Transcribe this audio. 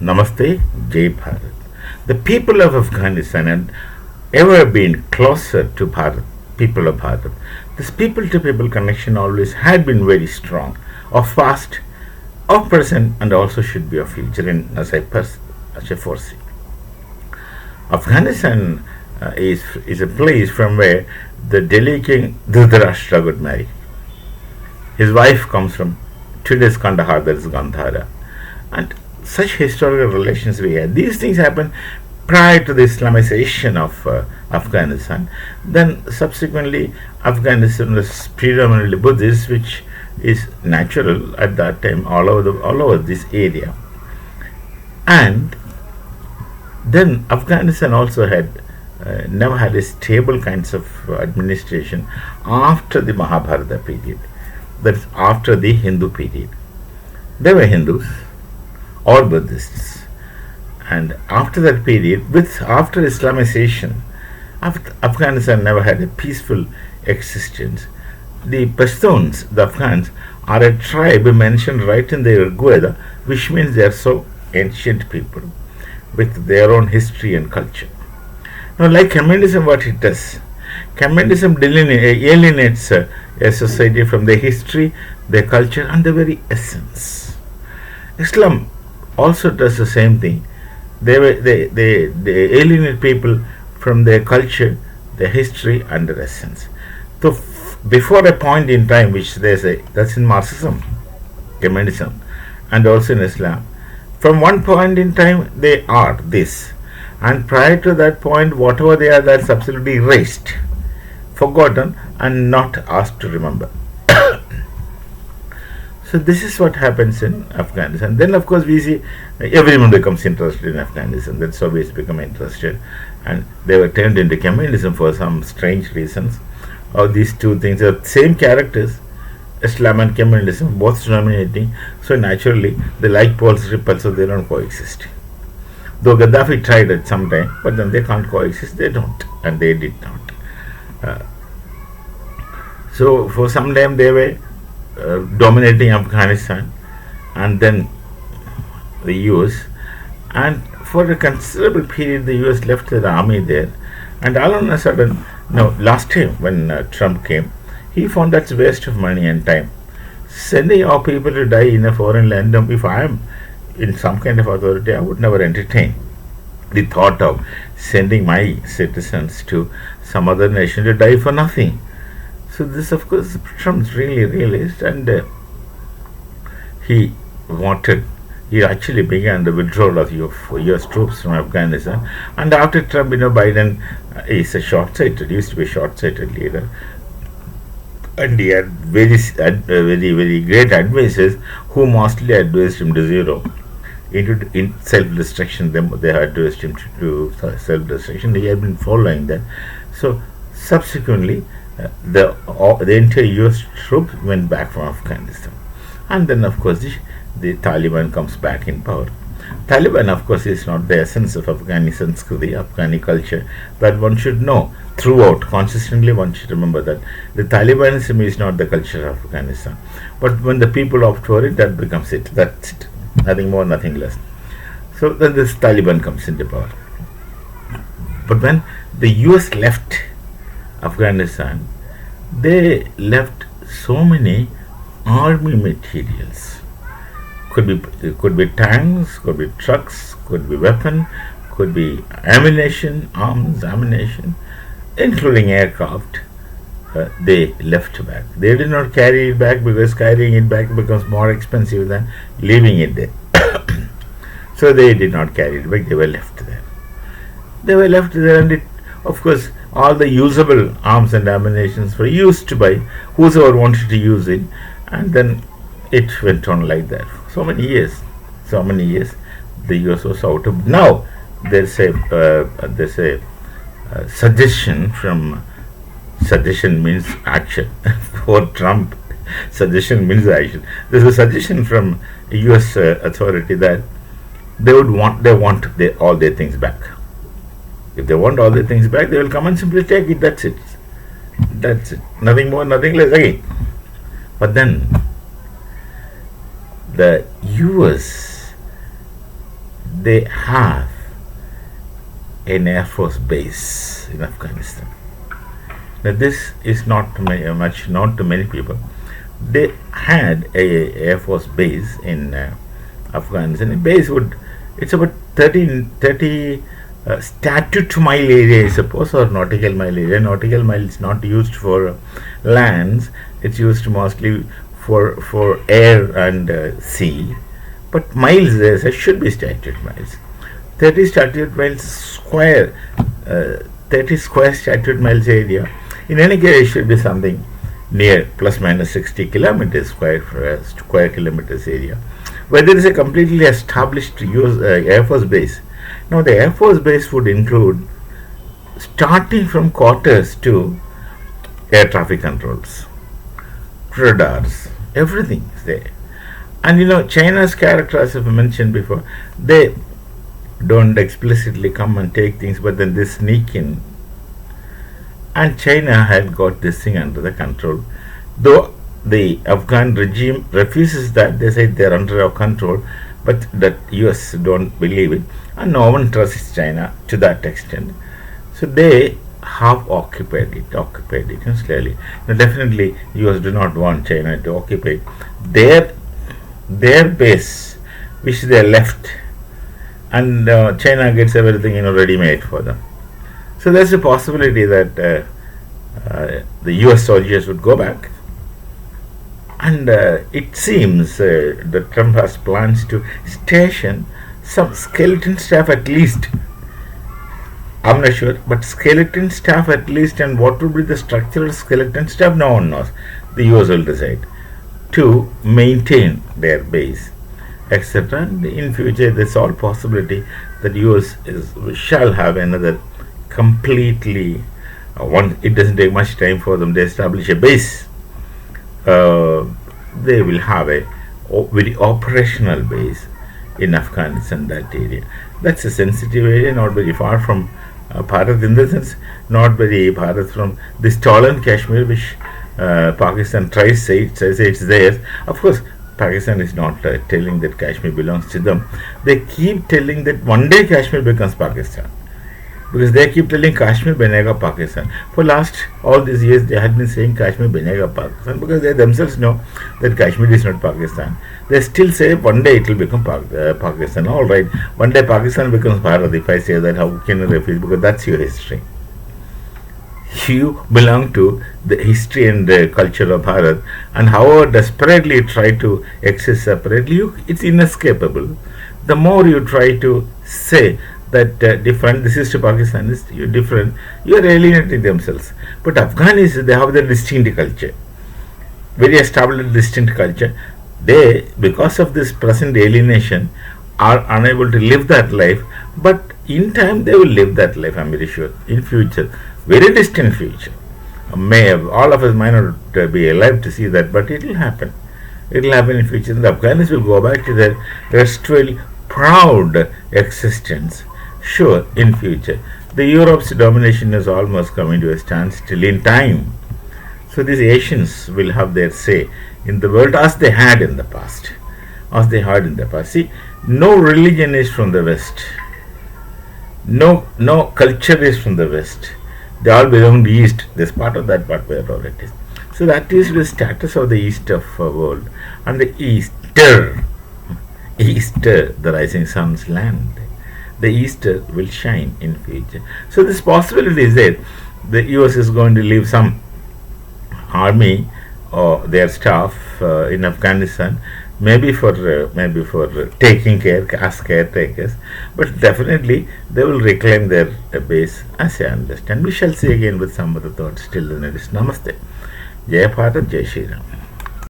Namaste, Jai Bharat. The people of Afghanistan had ever been closer to Bharat, people of Bharat. This people to people connection always had been very strong, of past, of present, and also should be of future, as I foresee. Afghanistan is a place from where the Delhi king Dhritarashtra got married. His wife comes from today's Kandahar, that is Gandhara. And such historical relations we had. These things happened prior to the Islamization of Afghanistan. Then subsequently, Afghanistan was predominantly Buddhist, which is natural at that time all over this area. And then Afghanistan also had never had a stable kinds of administration after the Mahabharata period. That is after the Hindu period. They were Hindus or Buddhists, and after that period, after Islamization, Afghanistan never had a peaceful existence. The Pashtuns, the Afghans, are a tribe mentioned right in the Rigveda, which means they are so ancient people with their own history and culture. Now, like communism, what it does, communism alienates a society from their history, their culture, and the very essence. Islam also does the same thing. They alienate people from their culture, their history, and their essence. So, before a point in time, which they say, that's in Marxism, communism, and also in Islam, from one point in time, they are this. And prior to that point, whatever they are, that's absolutely erased, forgotten, and not asked to remember. So this is what happens in Afghanistan. Then of course we see everyone becomes interested in Afghanistan. The Soviets become interested, and they were turned into communism for some strange reasons. These two things are same characters, Islam and communism, both dominating. So naturally the like poles repel, so they don't coexist. Though Gaddafi tried at some time, but then they can't coexist. They don't, and they did not. So for some time they were dominating Afghanistan, and then the US, and for a considerable period the US left their army there, and all of a sudden, last time when Trump came, he found that's a waste of money and time. Sending our people to die in a foreign land, if I am in some kind of authority, I would never entertain the thought of sending my citizens to some other nation to die for nothing. So this, of course, Trump really realized, and he actually began the withdrawal of US troops from Afghanistan. And after Trump, Biden is a short-sighted, used to be a short-sighted leader, and he had very, very great advisors who mostly advised him to zero in self-destruction. They had advised him to do self-destruction. He had been following that. So subsequently, the entire US troops went back from Afghanistan, and then of course the Taliban comes back in power. Taliban, of course, is not the essence of Afghani Sanskriti, Afghani culture, that one should know throughout. Consistently, one should remember that the Talibanism is not the culture of Afghanistan. But when the people opt for it, that becomes it. That's it. Nothing more, nothing less. So then this Taliban comes into power. But when the US left Afghanistan, they left so many army materials. Could be tanks, could be trucks, could be weapon, could be ammunition, arms, ammunition, including aircraft. They left back. They did not carry it back because carrying it back becomes more expensive than leaving it there. So they did not carry it back. They were left there. And of course, all the usable arms and ammunitions were used by whosoever wanted to use it, and then it went on like that for so many years. The US was out of. Now there's a suggestion from. Suggestion means action. For Trump, suggestion means action. There's a suggestion from US authority that they want all their things back. If they want all their things back, they will come and simply take it. That's it. Nothing more, nothing less again. But then the US they have an Air Force base in Afghanistan. Now, this is not much known to many people. They had a Air Force base in Afghanistan. A base it's about 30 statute mile area, I suppose, or nautical mile area. Nautical mile is not used for lands; it's used mostly for air and sea. But miles there should be statute miles. 30 statute miles square, 30 square statute miles area. In any case, it should be something near plus minus 60 kilometers square kilometers area, where there is a completely established Air Force base. Now, the Air Force base would include starting from quarters to air traffic controls, radars, everything is there. And China's character, as I mentioned before, they don't explicitly come and take things, but then they sneak in. And China had got this thing under the control. Though the Afghan regime refuses that, they say they're under our control, but that US don't believe it, and no one trusts China to that extent. So they have occupied it clearly. Now, definitely, US do not want China to occupy their base, which they left, and China gets everything ready made for them. So there's a possibility that the US soldiers would go back, and it seems that Trump has plans to station some skeleton staff at least. I'm not sure, but skeleton staff at least, and what would be the structural skeleton staff, no one knows. The US will decide to maintain their base, etc. And in future, there's all possibility that US shall have another completely. It doesn't take much time for them to establish a base. They will have a very operational base in Afghanistan, that area. That's a sensitive area, not very far from Bharat, in the sense, not very Bharat from the stolen Kashmir, which Pakistan tries say it's theirs. Of course, Pakistan is not telling that Kashmir belongs to them. They keep telling that one day Kashmir becomes Pakistan, because they keep telling Kashmir Benega Pakistan. For last all these years, they had been saying Kashmir Benega Pakistan, because they themselves know that Kashmir is not Pakistan. They still say one day it will become Pakistan. All right, one day Pakistan becomes Bharat. If I say that, how can you refuse? Because that's your history. You belong to the history and the culture of Bharat, and however desperately you try to exist separately, it's inescapable. The more you try to say that different, this is to Pakistan, this you're different, you are alienating themselves. But Afghanis, they have their distinct culture, very established distinct culture. They, because of this present alienation, are unable to live that life, but in time they will live that life, I'm very sure, in future, very distant future. All of us might not be alive to see that, but it will happen. It will happen in future. The Afghanis will go back to their restful, proud existence. Sure, in future. The Europe's domination is almost coming to a standstill in time. So these Asians will have their say in the world as they had in the past. See, no religion is from the West. No culture is from the West. They all belong to the East. This part of that part wherever it is. So that is the status of the East of world. And the Easter, the rising sun's land. The Easter will shine in future. So this possibility is there. The US is going to leave some army or their staff in Afghanistan, maybe for taking care as caretakers, but definitely they will reclaim their base, as I understand. We shall see again with some other thoughts. Till then, it is Namaste. Jai Bharat, Jai Shri Ram.